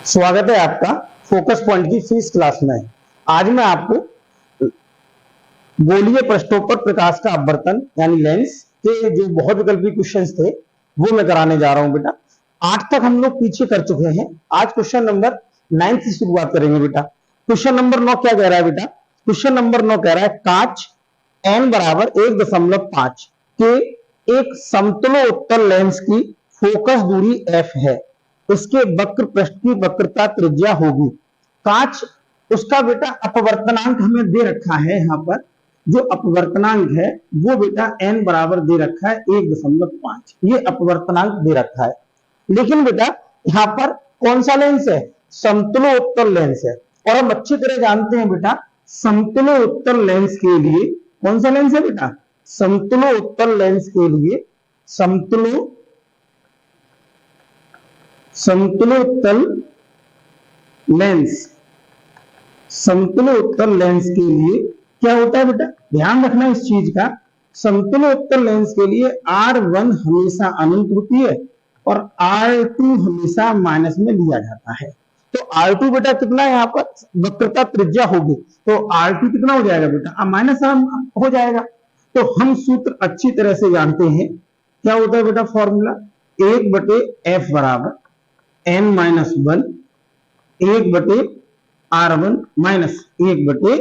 स्वागत है आपका फोकस पॉइंट की फीस क्लास में। आज मैं आपको गोलीय पृष्ठों पर प्रकाश का अपवर्तन यानी लेंस के जो बहुत विकल्पी क्वेश्चंस थे वो मैं कराने जा रहा हूं बेटा। 8 तक हम लोग पीछे कर चुके हैं। आज क्वेश्चन नंबर 9 से शुरुआत करेंगे बेटा। क्वेश्चन नंबर 9 क्या कह रहा है बेटा? क्वेश्चन नंबर 9 कह रहा है कांच n बराबर 1.5 के एक समतलोत्तल लेंस की फोकस दूरी f है, उसके वक्र पृष्ठ की वक्रता त्रिज्या होगी। कांच उसका बेटा अपवर्तनांक हमें दे रखा है। यहां पर जो अपवर्तनांक है वो बेटा n बराबर दे रखा है 1.5, ये अपवर्तनांक दे रखा है। लेकिन बेटा यहां पर कौन सा लेंस है? समतलोत्तल लेंस है। और हम अच्छी तरह जानते हैं बेटा समतलोत्तल लेंस के लिए कौन सा लेंस है बेटा? समतलोत्तल लेंस के लिए समतलोत्तल लेंस के लिए क्या होता है बेटा? ध्यान रखना इस चीज का। समतलोत्तल लेंस के लिए R1 हमेशा अनंत होती है और R2 हमेशा माइनस में लिया जाता है। तो R2 बेटा कितना है? यहाँ पर वक्रता त्रिज्या होगी तो R2 कितना हो जाएगा बेटा? माइनस हो जाएगा। तो हम सूत्र अच्छी तरह से जानते हैं। क्या होता है बेटा फॉर्मूला? 1/f बराबर n-1 1/r1 minus 1/r2।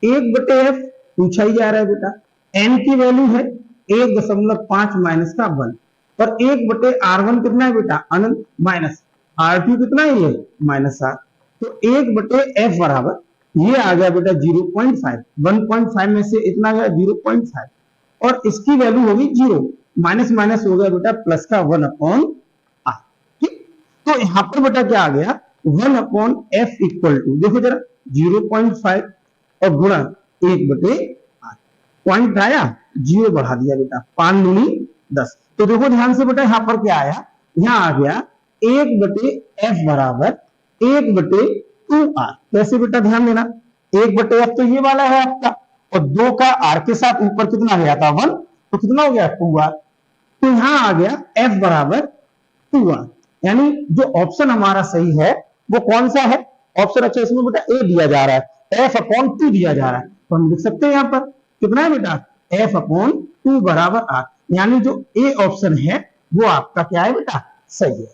1/f पूछा ही जा रहा है बेटा। n की वैल्यू है 1.5 माइनस का 1 और 1/r1 कितना है बेटा? अनंत माइनस r2 कितना है? ये -r। तो 1/f बराबर ये आ गया बेटा 0.5। 1.5 में से इतना गया 0.5 और इसकी वैल्यू होगी 0। माइनस माइनस हो गया बेटा प्लस का 1/r। ठीक, तो यहां पर बेटा क्या आ गया? 1/f इक्वल टू देखो जरा 0.5 और गुणा 1/r। पॉइंट आया, 0 बढ़ा दिया बेटा, 5 दूनी 10। तो देखो ध्यान से बेटा यहां पर क्या आया? यहां आ गया 1/f बराबर 1/2r। कैसे बेटा? ध्यान देना, 1/f तो ये वाला है आपका और 2 का r के साथ ऊपर कितना गया था? 1, तो कितना हो गया? 2r। तो यहां आ गया f बराबर 2r। यानी जो ऑप्शन हमारा सही है वो कौन सा है ऑप्शन? अच्छा इसमें बेटा a दिया जा रहा है, f/2 दिया जा रहा है, तो हम लिख सकते हैं यहां पर कितना है बेटा? f/2 बराबर r। यानी जो a ऑप्शन है वो आपका क्या है बेटा? सही है।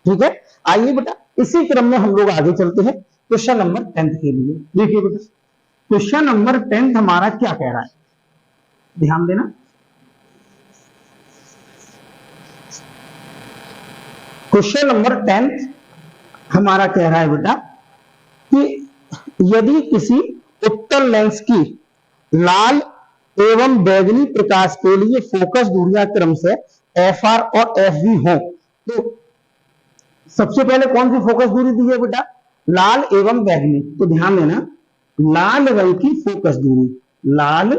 ठीक है, आइए बेटा इसी क्रम में हम लोग आगे चलते हैं क्वेश्चन नंबर 10 के लिए। देखिए बेटा क्वेश्चन नंबर 10 हमारा क्या कह रहा है, ध्यान देना। क्वेश्चन नंबर 10 हमारा कह रहा है बेटा कि यदि किसी उत्तल लेंस की लाल एवं बैगनी प्रकाश के लिए फोकस दूरियां क्रम से FR और FV हो, तो सबसे पहले कौन सी फोकस दूरी दी है बेटा? लाल एवं बैगनी। तो ध्यान देना, लाल रंग की फोकस दूरी, लाल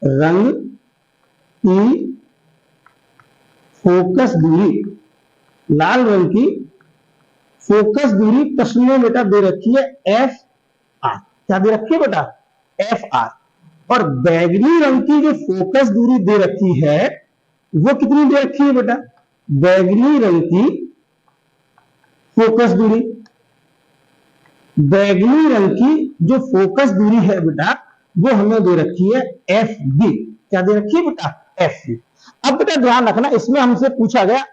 रंग की फोकस दूरी, लाल रंग की फोकस दूरी प्रश्न में बेटा दे रखी है FR। क्या दे रखी है बेटा? FR। और बैगनी रंग की जो फोकस दूरी दे रखी है वो कितनी दे रखी है बेटा? बैगनी रंग की फोकस दूरी, बैगनी रंग की जो फोकस दूरी है बेटा वो हमें दे रखी है FB। क्या दे रखी है बेटा? FB। अब बेटा ध्यान रखना, इसमें हमसे पूछा गया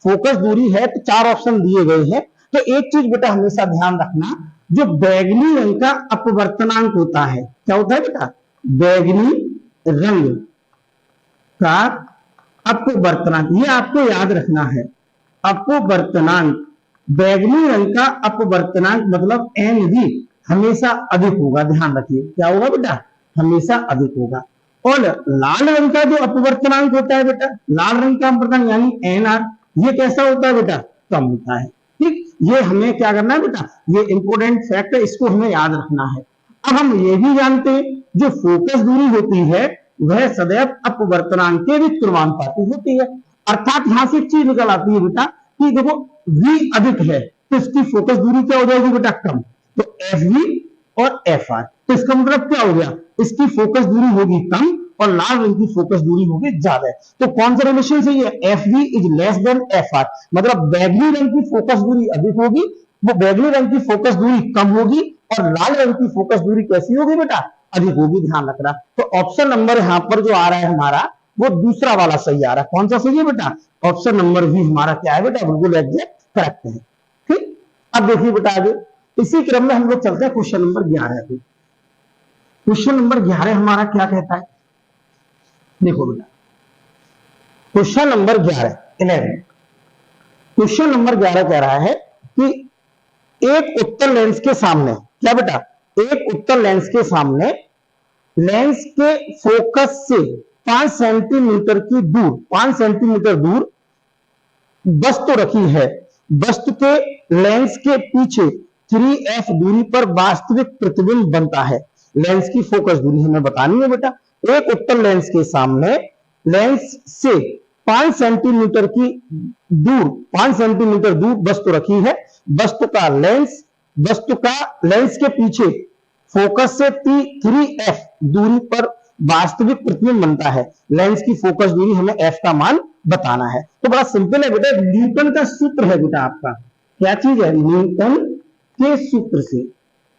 फोकस दूरी है तो 4 ऑप्शन दिए गए हैं। तो एक चीज बेटा हमेशा ध्यान रखना, जो बैगनी रंग का अपवर्तनांक होता है, क्या होता है बेटा? बैगनी रंग का अपवर्तनांक, ये आपको याद रखना है। अपवर्तनांक, बैगनी रंग का अपवर्तनांक मतलब NV हमेशा अधिक होगा। ध्यान रखिए क्या होगा बेटा? हमेशा अधिक होगा। और लाल रंग का जो अपवर्तनांक होता है बेटा, लाल रंग का अपवर्तनांक यानी NR, ये कैसा होता है बेटा? कम होता है। ठीक, ये हमें क्या करना है बेटा? ये इंपोर्टेंट फैक्ट है, इसको हमें याद रखना है। अब हम ये भी जानते हैं जो फोकस दूरी होती है वह सदैव अपवर्तनांक के व्युत्क्रमानुपाती होती है। अर्थात यहां से एक चीज निकल आती है बेटा कि देखो V अधिक है तो इसकी फोकस दूरी क्या हो जाएगी बेटा? कम। तो FV और FR, तो इसका मतलब क्या हो गया? इसकी फोकस दूरी होगी कम और लाल रंग की फोकस दूरी होगी ज्यादा है। तो कौन सा रिलेशन सही है? F B is less than F R, मतलब बैगनी रंग की फोकस दूरी अधिक होगी, वो बैगनी रंग की फोकस दूरी कम होगी, और लाल रंग की फोकस दूरी कैसी होगी बेटा? अधिक होगी, ध्यान रखना। तो ऑप्शन नंबर यहां पर जो आ रहा है हमारा, वो दूसरा वाला सही आ रहा है। कौन सा सही है बेटा? ऑप्शन नंबर बी हमारा क्या है बेटा? बिल्कुल एग्जैक्ट करेक्ट है। ठीक, अब देखिए बेटा आगे इसी क्रम में हम लोग चलते हैं क्वेश्चन नंबर 11 पे। क्वेश्चन नंबर 11 हमारा क्या कहता है? देखो बेटा, क्वेश्चन नंबर 11 क्वेश्चन नंबर 11 कह रहा है कि एक उत्तल लेंस के सामने, क्या बेटा? एक उत्तल लेंस के सामने लेंस के फोकस से 5 सेंटीमीटर की दूर, 5 सेंटीमीटर दूर वस्तु रखी है। वस्तु के लेंस के पीछे 3f दूरी पर वास्तविक प्रतिबिंब बनता है। लेंस की फोकस दूरी हमें बतानी है बेटा। एक उत्तल लेंस के सामने लेंस से 5 सेंटीमीटर की दूर, 5 सेंटीमीटर दूर वस्तु रखी है। वस्तु का लेंस के पीछे फोकस से 3f दूरी पर वास्तविक प्रतिबिंब बनता है। लेंस की फोकस दूरी हमें f का मान बताना है। तो बड़ा सिंपल है बेटा, न्यूटन का सूत्र है बेटा आपका। क्या चीज है? न्यूटन के सूत्र से,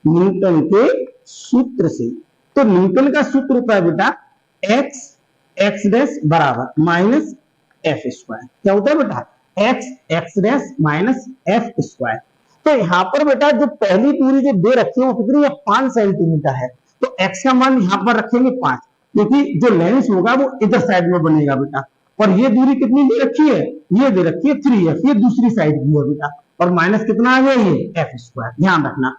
न्यूटन के सूत्र से। तो न्यूटन का सूत्र होता है बेटा एक्स डैश बराबर माइनस एफ स्क्वायर। क्या होता है बेटा? X dash minus F square. तो यहां पर बेटा जो पहली दूरी जो दे रखी है वो कितनी है? 5 सेंटीमीटर है। तो एक्स का मान यहां पर रखेंगे 5, क्योंकि जो लेंस होगा वो इधर साइड में बनेगा बेटा। और ये दूरी कितनी दे रखी है? ये दे रखी है 3f, ये दूसरी साइड की है बेटा। और माइनस कितना आ गया? ये एफ स्क्वायर। ध्यान रखना,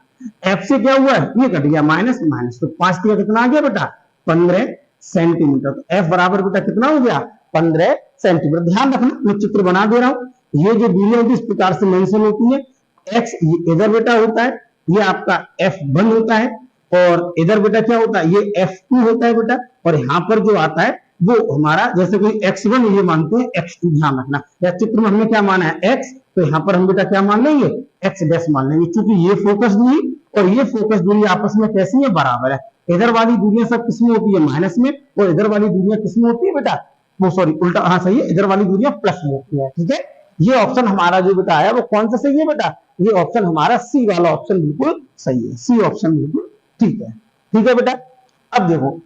एफ से क्या हुआ है? ये कट गया, माइनस माइनस, तो 5 का कितना आ गया बेटा? 15 सेंटीमीटर। तो एफ बराबर बेटा कितना हो गया? 15 सेंटीमीटर। ध्यान रखना, मैं चित्र बना दे रहा हूं। ये जो दूरी होती है इस प्रकार से मेंशन होती है। एक्स इधर बेटा होता है, ये आपका एफ वन होता है, और इधर बेटा क्या होता है? ये एफ टू होता है बेटा। और यहां पर जो आता है वो हमारा, जैसे कोई x1 ये मानते हैं x2। ध्यान रखना, या चित्र में हमने क्या माना है? x, तो यहां पर हम बेटा क्या मान लेंगे? x डैश मान लेंगे, क्योंकि ये फोकस दूरी और ये फोकस दूरी आपस में कैसी है? बराबर है। इधर वाली दूरियां सब किसमें होती है? माइनस में, और इधर वाली दूरियां किसमें होती है बेटा? वो सॉरी उल्टा, हाँ सही है, इधर वाली दूरियां प्लस में होती है। ठीक है, ये ऑप्शन हमारा जो बेटा आया वो कौन सा सही है बेटा? ये ऑप्शन हमारा सी वाला ऑप्शन बिल्कुल सही है। सी ऑप्शन बिल्कुल ठीक है। ठीक है बेटा, अब देखो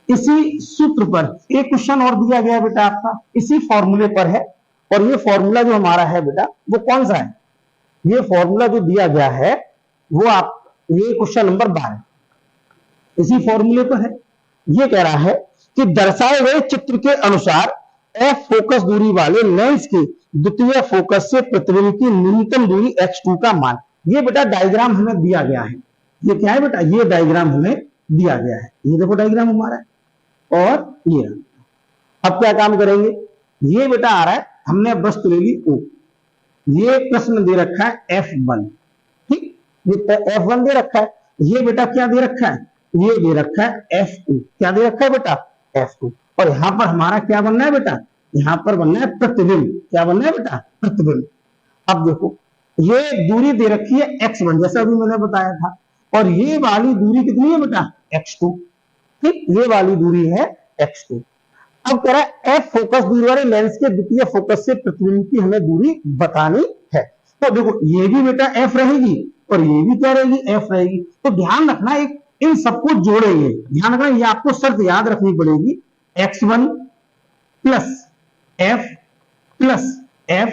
इसी सूत्र पर एक क्वेश्चन और दिया गया बेटा आपका, इसी फॉर्मूले पर है। और ये फॉर्मूला जो हमारा है बेटा वो कौन सा है? ये फॉर्मूला जो दिया गया है वो आप, ये क्वेश्चन नंबर 12 इसी फॉर्मूले पर है। ये कह रहा है कि दर्शाए गए चित्र के अनुसार एफ फोकस दूरी वाले लेंस की द्वितीय फोकस से प्रतिबिंब की न्यूनतम दूरी x2 का मान। ये बेटा डायग्राम हमें दिया गया है। ये क्या है बेटा? ये डायग्राम हमें दिया गया है। ये देखो डायग्राम हमारा, और ये अब क्या काम करेंगे? ये बेटा आ रहा है, हमने वस्तु ले ली O, ये प्रश्न दे रखा है F1। ठीक, ये F1 दे रखा है। ये बेटा क्या दे रखा है? ये दे रखा है F2। क्या दे रखा है बेटा? F2। और यहां पर हमारा क्या बनना है बेटा? यहां पर बनना है प्रतिबिंब। क्या बनना है बेटा? प्रतिबिंब। अब देखो ये दूरी दे रखी है x1, जैसा अभी मैंने बताया था, और ये वाली दूरी कितनी है बेटा? x2। ठीक, ये वाली दूरी है x2। अब कह रहा है f फोकस दूरी वाले लेंस के द्वितीय फोकस से प्रतिबिंब की हमें दूरी बतानी है। तो देखो ये भी बेटा f रहेगी और ये भी क्या रहेगी? f रहेगी। तो ध्यान रखना, एक इन सबको जोड़ेंगे। ध्यान रखना, ये आपको शर्त याद रखनी पड़ेगी। x1 plus f plus f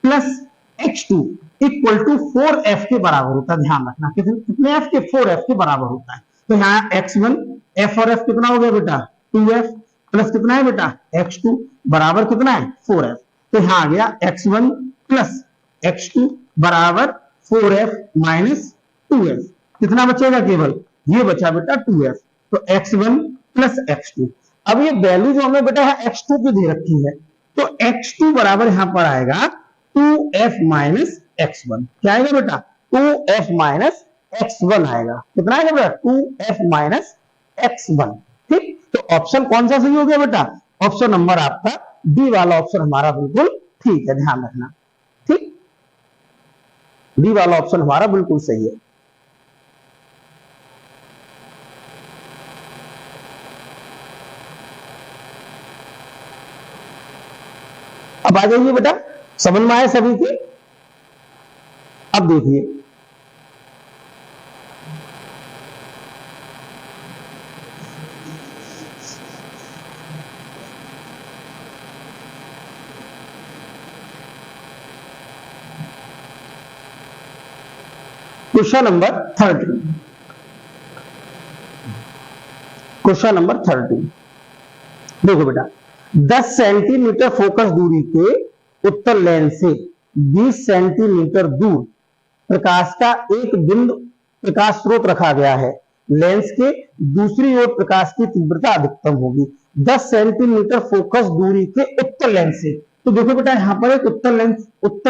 plus x2 equal to 4f के बराबर होता है। ध्यान रखना, कितने f के? 4f के बराबर होता है। तो यहाँ x1 f और f कितना हो गया बेटा? 2f प्लस कितना है बेटा? x2 बराबर कितना है? 4f। तो यहाँ आ गया x1 प्लस x2 बराबर 4f माइनस 2f। कितना बचेगा? केवल ये बचा बेटा 2f। तो x1 प्लस x2। अब ये वैल्यू जो हमें बेटा है x2 की दे रखी है, तो x2 बराबर यहां पर आएगा 2f माइनस x1। क्या आएगा बेटा? 2f माइनस x1 आएगा। कितना आएगा बेटा? 2f minus x1। ठीक, तो ऑप्शन कौन सा सही हो गया बेटा? ऑप्शन नंबर आपका डी वाला ऑप्शन हमारा बिल्कुल ठीक है। ध्यान रखना, ठीक, डी वाला ऑप्शन हमारा बिल्कुल सही है। अब आ जाइए बेटा, समझ में आए सभी के। अब देखिए क्वेश्चन नंबर 13। क्वेश्चन नंबर 13 देखो बेटा, 10 सेंटीमीटर फोकस दूरी के उत्तर लेंस से 20 सेंटीमीटर दूर प्रकाश का एक बिंदु प्रकाश स्रोत रखा गया है। लेंस के दूसरी ओर प्रकाश की तीव्रता अधिकतम होगी। 10 सेंटीमीटर फोकस दूरी के उत्तर लेंस से, तो देखो बेटा यहां पर एक उत्तर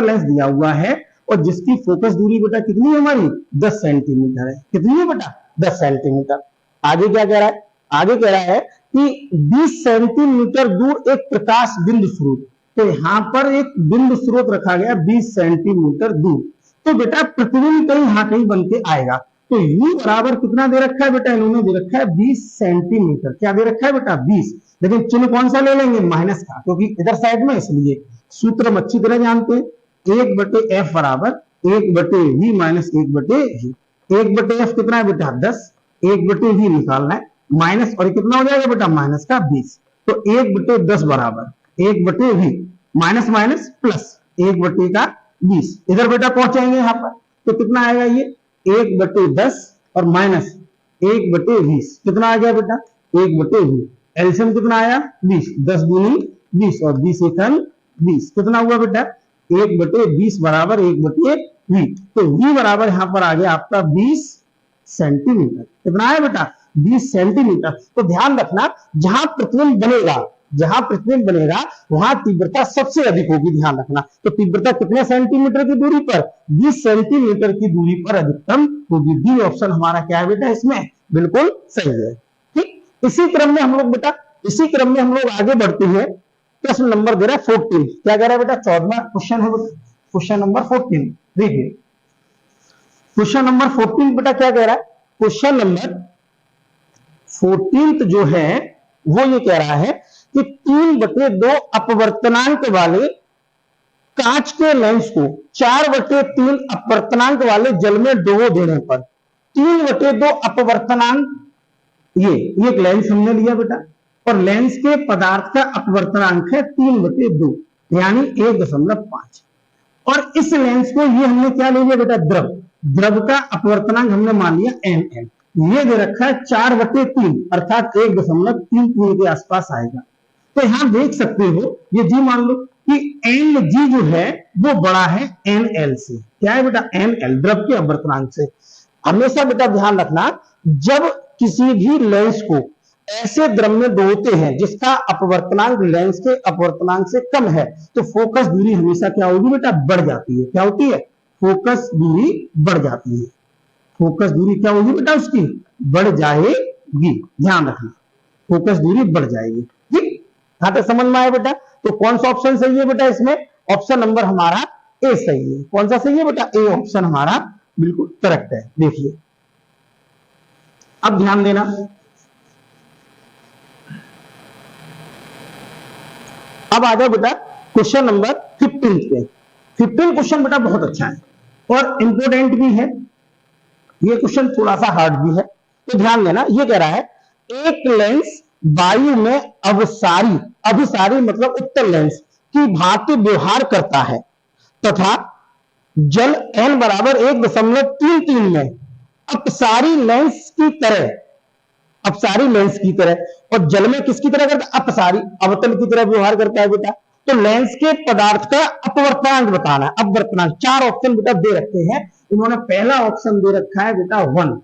लेंस दिया हुआ है और जिसकी फोकस दूरी बेटा कितनी है हमारी 10 सेंटीमीटर है। कितनी है बेटा 10 सेंटीमीटर। आगे क्या कह रहा है, आगे कह रहा है कि 20 सेंटीमीटर दूर एक प्रकाश बिंदु स्रोत, तो यहां पर एक बिंदु स्रोत रखा गया 20 सेंटीमीटर दूर, तो बेटा प्रतिबिंब कहीं यहां कहीं बन के आएगा। तो u बराबर कितना दे रखा है बेटा, इन्होंने दे रखा है 20 सेंटीमीटर। क्या दे रखा है बेटा 20, लेकिन चिन्ह कौन सा ले लेंगे माइनस का, क्योंकि इधर साइड में, इसलिए सूत्र हम अच्छी तरह जानते हैं। 1/f बराबर 1/v माइनस 1/v। 1/f कितना है बेटा 10, 1/v निकालना है माइनस, और कितना हो जाएगा बेटा माइनस का 20, तो 1/10 बराबर 1/v माइनस माइनस प्लस 1/20। इधर बेटा पहुंचाएंगे यहां पर, तो कितना आएगा ये 1/10 और माइनस 1/20, कितना आ गया बेटा 1/20। एलसीएम कितना आया 20, 10 दूनी 20 और 20 एकम 20, कितना हुआ बेटा 1/20 बराबर 1/v। तो v बराबर यहां पर आ गया आपका 20 सेंटीमीटर। कितना है बेटा 20 सेंटीमीटर। तो ध्यान रखना, जहां प्रतिबिंब बनेगा वहां तीव्रता सबसे अधिक होगी, ध्यान रखना। तो तीव्रता कितने सेंटीमीटर की दूरी पर, 20 सेंटीमीटर की दूरी पर अधिकतम होगी। डी ऑप्शन हमारा क्या है बेटा इसमें, बिल्कुल सही है। ठीक, इसी क्रम में हम लोग आगे बढ़ते हैं। प्रश्न नंबर दे रहा है 14। क्या कह रहा है बेटा 14वां क्वेश्चन है बेटा, क्वेश्चन नंबर 14। देखिए क्वेश्चन नंबर 14 बेटा क्या कह रहा है, क्वेश्चन नंबर 14 जो है वो ये कह रहा है कि 3/2 अपवर्तनांक वाले कांच के लेंस को 4/3 अपवर्तनांक वाले जल में डुबो देने पर 3/2 अपवर्तनांक, ये एक लेंस हमने लिया बेटा, और लेंस के पदार्थ का अपवर्तनांक है 3/2 यानी 1.5, और इस लेंस को ये हमने क्या ले लिया बेटा द्रव का अपवर्तनांक हमने मान लिया nl। ये दे रखा है 4/3 अर्थात 1.33 के आसपास आएगा। तो यहां देख सकते हो, ये जी मान लो कि Lg जो है वो बड़ा है nl से। क्या है बेटा nl, द्रव के अपवर्तनांक से। हमेशा बेटा ध्यान रखना, जब किसी भी लेंस को ऐसे द्रव में डुबोते हैं जिसका अपवर्तनांक लेंस के अपवर्तनांक से कम है, तो फोकस दूरी हमेशा क्या होगी बेटा बढ़ जाती है। क्या होती है, फोकस दूरी बढ़ जाती है। फोकस दूरी क्या होगी बेटा उसकी बढ़ जाएगी, ध्यान रखना फोकस दूरी बढ़ जाएगी। ठीक, यहां तक समझ में आया बेटा। तो कौन सा ऑप्शन सही है बेटा इसमें, ऑप्शन नंबर हमारा ए सही है। कौन सा सही है बेटा, ए ऑप्शन हमारा बिल्कुल करेक्ट है। देखिए अब ध्यान देना, अब आ जाओ बेटा क्वेश्चन नंबर 15 पे। 15 क्वेश्चन बेटा बहुत अच्छा है और इंपोर्टेंट भी है। ये क्वेश्चन थोड़ा सा हार्ड भी है, तो ध्यान देना। ये कह रहा है एक लेंस वायु में अभिसारी मतलब उत्तर लेंस की भांति व्यवहार करता है तथा जल n बराबर 1.33 में अपसारी लेंस की तरह, और जल में किसकी तरह करता है, अपसारी अवतल की तरह व्यवहार करता है बेटा। तो लेंस के पदार्थ का अपवर्तनांक बताना है। अपवर्तनांक 4 ऑप्शन बेटा दे रखे हैं इन्होंने। पहला ऑप्शन दे रखा है बेटा 1,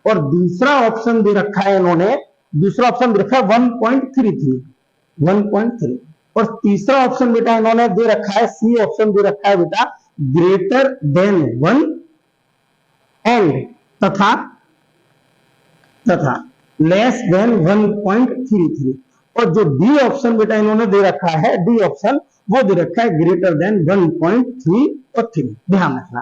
और दूसरा ऑप्शन दे रखा है इन्होंने, 1.33, और तीसरा ऑप्शन बेटा इन्होंने दे रखा है, सी ऑप्शन दे रखा है बेटा ग्रेटर देन 1 एंड तथा लेस देन 1.33, और जो डी ऑप्शन बेटा इन्होंने दे रखा है, डी ऑप्शन वो दे रखा है ग्रेटर देन 1.3 और 3। ध्यान रखना।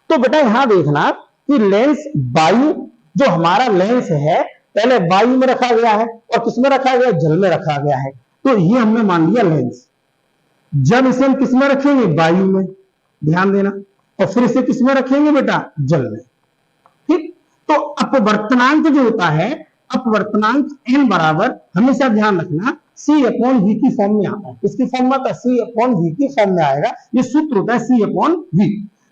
तो बेटा यहां देखना कि लेंस वायु, जो हमारा लेंस है पहले वायु में रखा गया है और किसमें रखा गया, जल में रखा गया है। तो ये हमने मान लिया लेंस, जब इसे हम किसमें रखेंगे, वायु में, ध्यान देना, और फिर इसे किसमें रखेंगे बेटा, जल में। ठीक, तो अपवर्तनांक जो होता है, अपवर्तनांक n बराबर, हमेशा ध्यान रखना, C अपॉन V की फॉर्म में आता है। इसकी फॉर्म में C अपॉन V की फॉर्म में आएगा, ये सूत्र होता है C अपॉन V।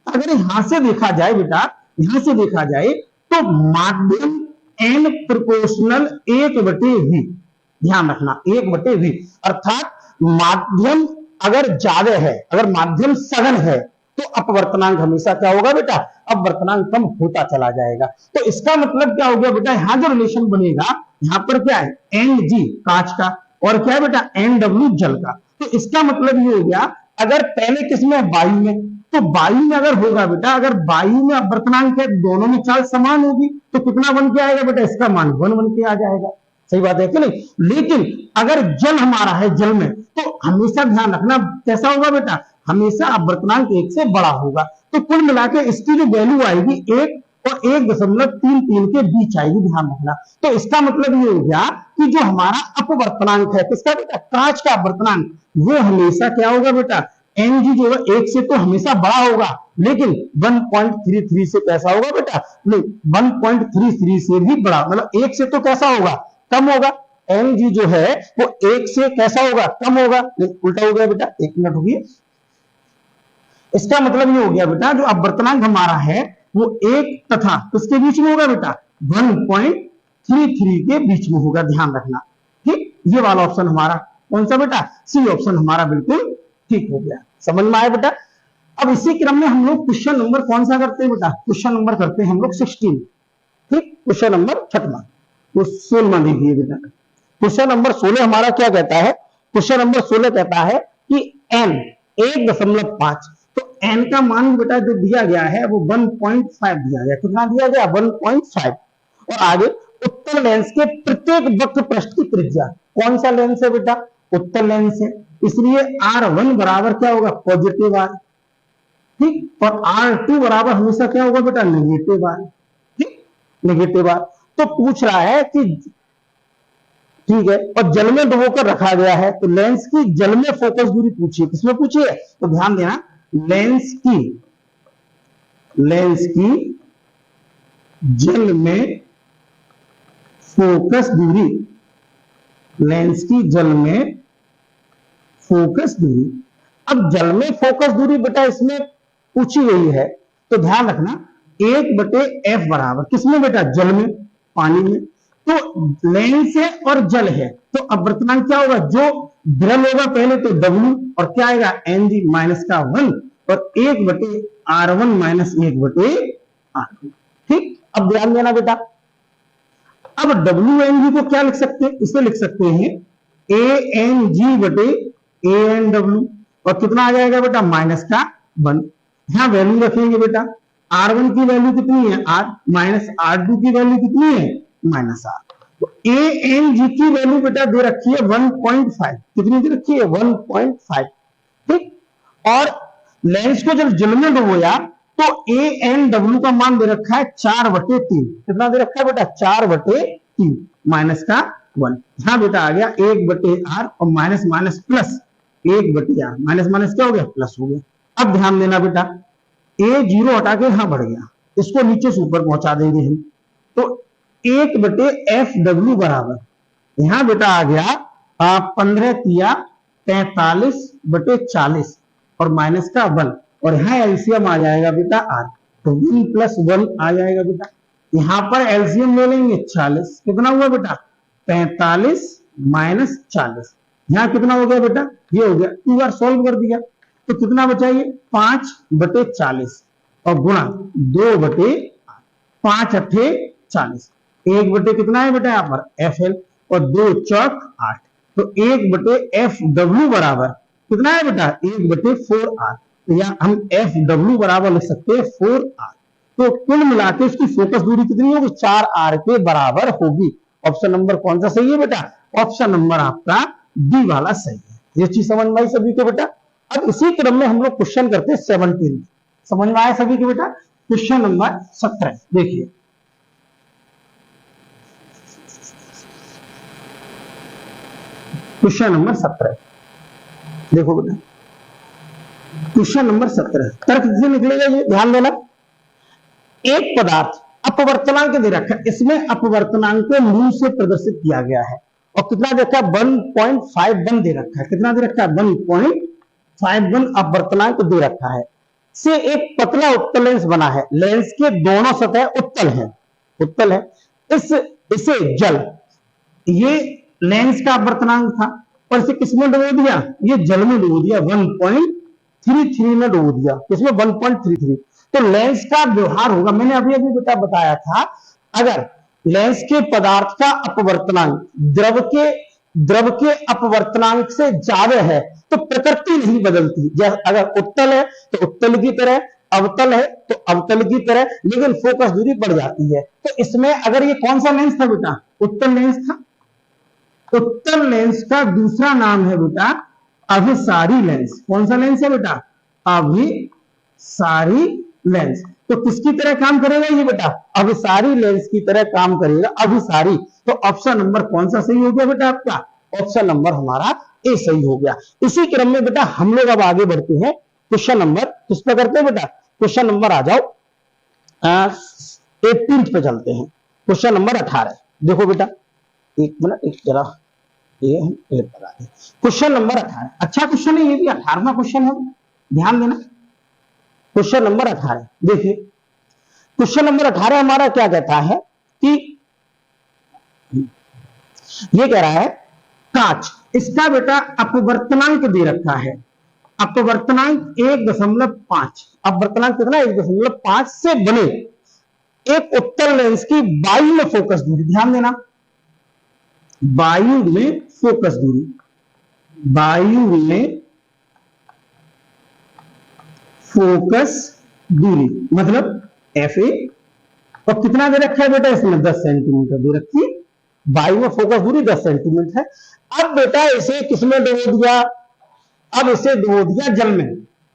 अगर यहां से देखा जाए बेटा, यहां से देखा जाए तो माध्यम n प्रोपोर्शनल 1/v, ध्यान रखना 1/v, अर्थात माध्यम अगर ज्यादा है, अगर माध्यम सघन है, तो अपवर्तनांक हमेशा क्या होगा बेटा, अपवर्तनांक कम होता चला जाएगा। तो इसका मतलब क्या हो गया बेटा, यहां जो रिलेशन बनेगा, यहां पर क्या है, Ng कांच का, और क्या है बेटा, Nw जल का। तो इसका मतलब ये हो गया, अगर पहले किसमें, वायु में, तो वायु में अगर होगा बेटा, अगर वायु में अपवर्तनांक है, दोनों में चाल समान होगी, तो कितना बन के आएगा बेटा, इसका मान 1 बन के आ जाएगा। सही बात है कि नहीं? लेकिन अगर जल हमारा है, जल में, तो हमेशा ध्यान रखना कैसा होगा बेटा, हमेशा अपवर्तनांक 1 से बड़ा होगा। तो कुल मिलाकर इसकी जो वैल्यू आएगी 1 और 1.33 के बीच आएगी, ध्यान रखना। तो इसका मतलब ये हो गया कि जो हमारा अपवर्तनांक है, किसका बेटा, कांच का अपवर्तनांक, वो हमेशा क्या होगा बेटा, Ng जो है 1 से तो हमेशा बड़ा होगा, लेकिन 1.33 से कैसा होगा बेटा, नहीं 1.33 से भी बड़ा, मतलब 1 से तो कैसा होगा, कम होगा। Ng जो है वो 1 से कैसा होगा, कम होगा, उल्टा हो गया बेटा, 1 मिनट हो गया। इसका मतलब ये हो गया बेटा, जो अपवर्तनांक हमारा है वो 1 तथा किसके बीच में होगा बेटा, 1.33 के बीच में होगा, ध्यान रखना। ठीक, ये वाला ऑप्शन हमारा कौन सा बेटा, सी ऑप्शन हमारा बिल्कुल ठीक हो गया। समझ में आया बेटा? अब इसी क्रम में हम लोग क्वेश्चन नंबर कौन सा करते हैं बेटा, क्वेश्चन नंबर करते हैं हम लोग 16। ठीक, क्वेश्चन नंबर 6वां, वो 16वां देखिए बेटा। क्वेश्चन नंबर 16 हमारा क्या कहता है, क्वेश्चन नंबर 16 कहता है कि n 1.5, तो n का मान बेटा जो दिया गया है वो 1.5 दिया गया, कितना दिया गया, 1.5। और आगे उत्तल लेंस के प्रत्येक वक्र पृष्ठ की त्रिज्या, कौन सा लेंस है बेटा, उत्तल लेंस है, इसलिए R1 बराबर क्या होगा, पॉजिटिव R। ठीक, और R2 बराबर हमेशा क्या होगा बेटा, नेगेटिव R। ठीक, नेगेटिव R। तो पूछ रहा है कि ठीक है, और जल में डुबोकर रखा गया है, तो लेंस की जल में फोकस दूरी पूछिए, किसमें पूछिए, तो ध्यान देना, लेंस की जल में फोकस दूरी, लेंस की जल में फोकस दूरी। अब जल में फोकस दूरी बेटा इसमें पूछी गई है, तो ध्यान रखना 1/f बराबर किसमें बेटा, जल में, पानी में। तो लेंस है और जल है, तो अपवर्तनांक क्या होगा, जो विरल होगा पहले तो W, और क्या आएगा, Ng माइनस का 1, और 1/R1 माइनस 1/R2। ठीक, अब ध्यान देना बेटा, अब WNG को क्या लिख सकते हैं, इसे लिख सकते हैं ANG/ANW, और कितना आ जाएगा बेटा, माइनस का 1। यहां वैल्यू रखेंगे बेटा, R1 की वैल्यू कितनी है, R, माइनस R2 की वैल्यू कितनी है, माइनस R। तो ANG की वैल्यू बेटा दे रखी है 1.5, कितनी दे रखी है, 1.5। ठीक, और लेंस को जब जल में डुबोया तो ANW का मान दे रखा है 4/3, कितना दे रखा है बेटा, 4/3 माइनस का 1। यहां बेटा आ गया 1/R, और minus minus plus 1/R, minus minus क्या हो गया, प्लस हो गया। अब ध्यान देना बेटा, A0 हटा के यहां बढ़ गया, इसको नीचे से ऊपर पहुंचा देंगे हम, तो 1/FW बराबर, यहां बेटा आ गया 15×43 और माइनस का 1, और यहां एलसीएम आ जाएगा बेटा R, तो 1 + 1 आ जाएगा बेटा। यहां पर एलसीएम ले लेंगे 40, कितना हुआ बेटा, 45 माइनस 40, यहां कितना हो गया बेटा, ये हो गया, 2 बार सॉल्व कर दिया, तो कितना बचा ये 5/40, और गुणा 2/5 8 40, 1 कितना है बेटा, यहां पर FL, और 2 चौक 8, तो 1/FW बराबर कितना है बेटा, 1/4R। तो यहाँ हम FW बराबर लिख सकते हैं 4R। तो कुल मिलाकर इसकी फोकस दूरी कितनी होगी, 4R के बराबर होगी। ऑप्शन नंबर कौन सा सही है बेटा, ऑप्शन नंबर आपका डी वाला सही है। ये चीज समझ में आई सभी को बेटा? अब इसी क्रम में हम लोग क्वेश्चन करते हैं 17, समझ में आया सभी को बेटा? क्वेश्चन नंबर 17 देखिए, क्वेश्चन नंबर 17 देखो बेटा, क्वेश्चन नंबर 17 तर्क से निकलेगा ये, ध्यान देना। एक पदार्थ अपवर्तनांक दे रखा है, इसमें अपवर्तनांक को मूल से प्रदर्शित किया गया है और कितना दे रखा है 1.51 दे रखा है। कितना दे रखा है 1.51 अपवर्तनांक दे रखा है। से एक पतला उत्तल लेंस बना है, लेंस के दोनों सतह उत्तल है। इसे जल, ये लेंस का अपवर्तनांक था और इसे किसमें डुबो दिया, ये जल में डुबो दिया, 1.33 में डुबो दिया। किसमें 1.33। तो लेंस का व्यवहार होगा, मैंने अभी अभी बेटा बताया था, अगर लेंस के पदार्थ का अपवर्तनांक द्रव के अपवर्तनांक से ज्यादा है तो प्रकृति नहीं बदलती। अगर उत्तल है तो उत्तल की तरह, अवतल है तो अवतल की तरह, लेकिन फोकस दूरी बढ़ जाती है। तो इसमें अगर ये कौन सा लेंस था बेटा, उत्तल लेंस था। उत्तल लेंस का दूसरा नाम है बेटा अभिसारी लेंस। कौन सा लेंस है बेटा, अभिसारी लेंस। तो किसकी तरह काम करेगा ये बेटा, अभिसारी लेंस की तरह काम करेगा, अभिसारी। तो ऑप्शन नंबर कौन सा सही हो गया बेटा आपका, ऑप्शन नंबर हमारा ए सही हो गया। इसी क्रम में बेटा हम लोग अब आगे बढ़ते हैं, क्वेश्चन नंबर किस पे करते हैं बेटा, क्वेश्चन नंबर आ जाओ 18 पे चलते हैं। क्वेश्चन नंबर 18 देखो बेटा, एक मिनट, एक जरा ये हम क्लियर करा दें। क्वेश्चन नंबर 18 अच्छा क्वेश्चन है, ये भी 18वां क्वेश्चन है, ध्यान देना। क्वेश्चन नंबर 18 देखिए, क्वेश्चन नंबर 18 हमारा क्या कहता है कि ये कह रहा है कांच, इसका बेटा अपवर्तनांक दे रखा है, अपवर्तनांक 1.5, अपवर्तनांक कितना 1.5 से बने एक उत्तल लेंस की वायु में फोकस दूरी, ध्यान देना, वायु में फोकस दूरी, वायु में फोकस दूरी मतलब FA, और कितना दे रखा है बेटा इसमें 10 सेंटीमीटर दे रखी है, वायु में फोकस दूरी 10 सेंटीमीटर है। अब बेटा इसे किसमें डुबो दिया, अब इसे डुबो दिया जल में,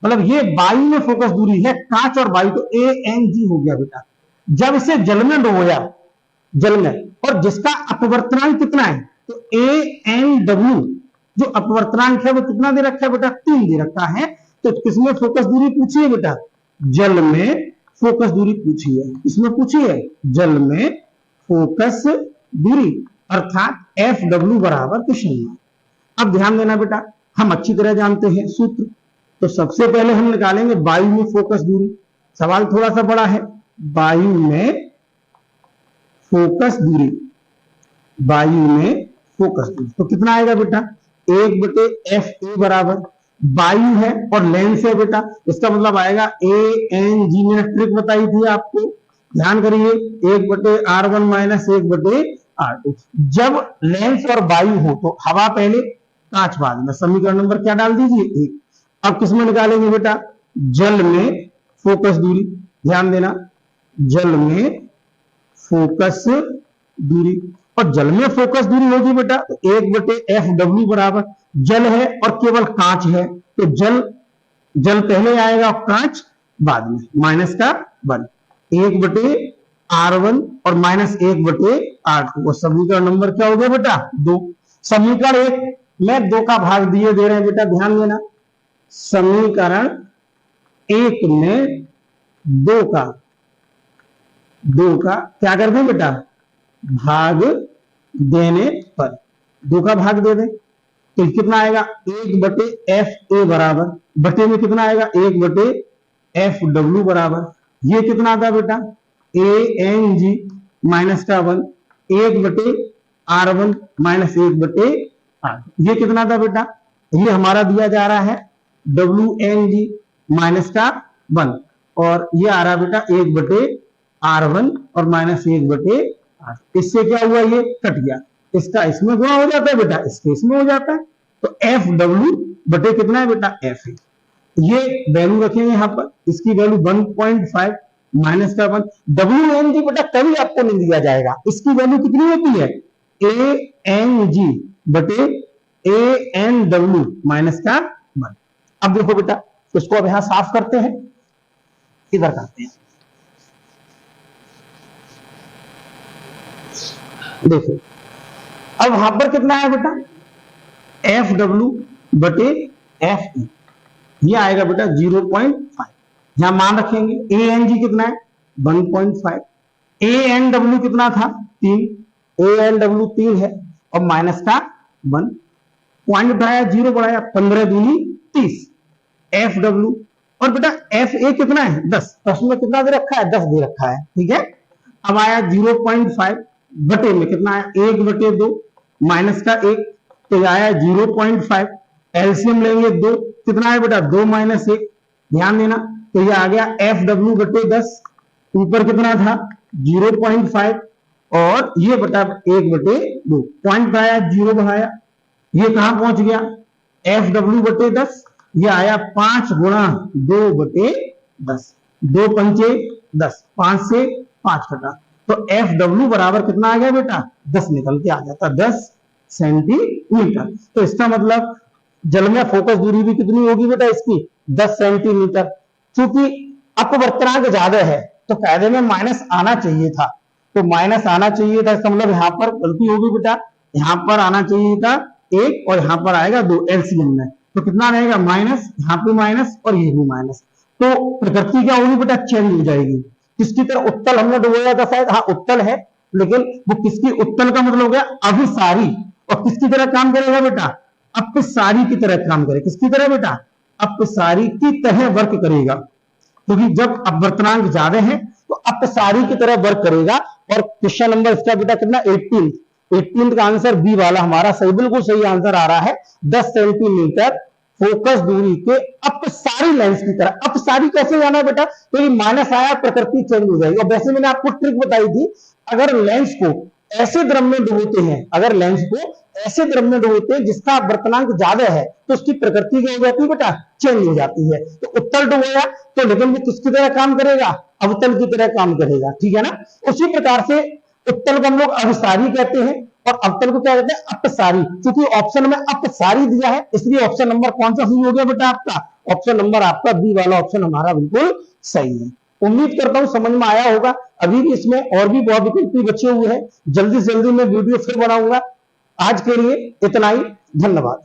मतलब ये वायु में फोकस दूरी है कांच और वायु, तो ANG हो गया बेटा। जब इसे जल में डुबोया, जल में, और जिसका अपवर्तनांक कितना है तो ANW, जो अपवर्तनांक है वो कितना दे रखा है बेटा 3 दे रखा है। तो किसमें फोकस दूरी पूछी है बेटा, जल में फोकस दूरी पूछी है, इसमें पूछी है जल में फोकस दूरी, अर्थात FW बराबर क्वेश्चन मार्क। अब ध्यान देना बेटा, हम अच्छी तरह जानते हैं सूत्र, तो सबसे पहले हम निकालेंगे वायु में फोकस दूरी। सवाल थोड़ा सा बड़ा है, वायु में फोकस दूरी, वायु में फोकस दूरी तो कितना आएगा बेटा 1/FA बराबर, वायु है और लेंस है बेटा, इसका मतलब आएगा ANG, मैंने ट्रिक बताई थी आपको, ध्यान करिए, 1/R1 माइनस 1/R2। जब लेंस और वायु हो तो हवा पहले कांच बाद में, समीकरण नंबर क्या डाल दीजिए 1। अब किसमें निकालेंगे बेटा, जल में फोकस दूरी, ध्यान देना, जल में फोकस दूरी, और जल में फोकस दूरी होगी बेटा 1/FW बराबर, जल है और केवल कांच है तो जल पहले आएगा और कांच बाद में, माइनस का 1, 1/R1 और माइनस 1/R2, और समीकरण नंबर क्या हो गया बेटा 2। समीकरण 1 में 2 का भाग दिए दे रहे हैं बेटा, ध्यान देना, समीकरण 1 में 2 का क्या कर दें बेटा, भाग देने पर 2 का भाग दे दें तो कितना आएगा 1/FA बराबर, बटे में कितना आएगा 1/FW बराबर, ये कितना था बेटा ANG माइनस का 1, 1/R1 माइनस 1/R, ये कितना था बेटा, ये हमारा दिया जा रहा है WNG माइनस का 1, और ये आ रहा बेटा 1/R1 और माइनस 1/R। इससे क्या हुआ, ये कट गया, इसका इसमें गुणा हो जाता है बेटा, इसके इसमें हो जाता है, तो FW बटे कितना है बेटा FA, ये वैल्यू रखेंगे यहां पर, इसकी वैल्यू 1.5 माइनस का 1, WNG बेटा कभी आपको नहीं दिया जाएगा, इसकी वैल्यू कितनी होती है ANG बटे ANW माइनस का 1। अब देखो बेटा, इसको अब यहां साफ करते हैं, इधर करते हैं, देखो अब वहां पर कितना है बेटा FW बटे FE, ये आएगा बेटा 0.5। यहां मान रखेंगे ए एन जी कितना है 1.5, ए एन डब्ल्यू कितना था 3, ए एन डब्ल्यू 3 है और माइनस का 1, पॉइंट बढ़ाया 0 बढ़ाया 15 दूनी 30, एफ डब्ल्यू और बेटा एफ ए कितना है 10, प्रश्न में कितना दे रखा है 10 दे रखा है, ठीक है। अब आया 0.5 बटे में कितना आया 1 बटे 2 माइनस का 1 तो आया 0.5, एलसीएम लेंगे 2 कितना है बेटा 2 माइनस 1, ध्यान देना तो ये आ गया एफ डब्ल्यू बटे 10, ऊपर कितना था 0.5 और ये बटा 1 बटे 2, पॉइंट बढ़ाया 0 बढ़ाया, ये कहां पहुंच गया एफ डब्ल्यू बटे 10, ये आया 5 गुणा 2 बटे 10, 2 पंचे 10, 5 से 5 कटा तो एफ डब्ल्यू बराबर कितना आ गया बेटा 10 निकल के आ जाता 10 सेंटीमीटर। तो इसका मतलब जल में फोकस दूरी भी कितनी होगी बेटा इसकी 10 सेंटीमीटर। क्योंकि अपवर्तनांक ज्यादा है तो कायदे में माइनस आना चाहिए था, तो माइनस आना चाहिए था, इसका मतलब यहाँ पर गलती होगी बेटा, यहाँ पर आना चाहिए था 1 और यहाँ पर आएगा 2 एलसीएम में, तो कितना रहेगा माइनस, यहाँ पे माइनस और ये भी माइनस, तो प्रकृति क्या होगी बेटा चेंज हो जाएगी। किसकी तरह उत्तल हमने डुबोया था शायद, हाँ उत्तल है, लेकिन वो किसकी उत्तल का मतलब हो गया अभिसारी, और किसकी तरह काम करेगा बेटा अपसारी की तरह काम करेगा, किसकी तरह बेटा अपसारी की तरह वर्क करेगा, क्योंकि जब अपवर्तनांक ज्यादा है तो अपसारी की तरह वर्क करेगा। और क्वेश्चन नंबर इसका बेटा कितना 18 का आंसर बी वाला हमारा सही, बिल्कुल सही आंसर आ रहा है 10 सेंटीमीटर फोकस दूरी के अपसारी लेंस की तरह। अपसारी कैसे जाना बेटा, तो ये माइनस आया प्रकृति चेंज हो जाएगी। और वैसे मैंने आपको ट्रिक बताई थी, अगर लेंस को ऐसे द्रव में डुबोते हैं, अगर लेंस को ऐसे द्रव में डुबोते हैं जिसका अपवर्तनांक ज्यादा है तो उसकी प्रकृति क्या हो जाती है बेटा चेंज हो जाती है। तो उत्तल डुबोया तो लेकिन वो किसकी तरह काम करेगा अवतल की तरह काम करेगा, ठीक है ना। उसी प्रकार से उत्तल को हम लोग अभिसारी कहते हैं और अवतल को क्या कहते हैं अपसारी। क्योंकि ऑप्शन में अपसारी दिया है इसलिए ऑप्शन नंबर कौन सा सही हो गया बेटा आपका, ऑप्शन नंबर आपका बी वाला ऑप्शन हमारा बिल्कुल सही है। उम्मीद करता हूं समझ में आया होगा। अभी भी इसमें और भी बहुत विकल्प बचे हुए हैं, जल्दी से जल्दी मैं वीडियो फिर बनाऊंगा। आज के लिए इतना ही, धन्यवाद।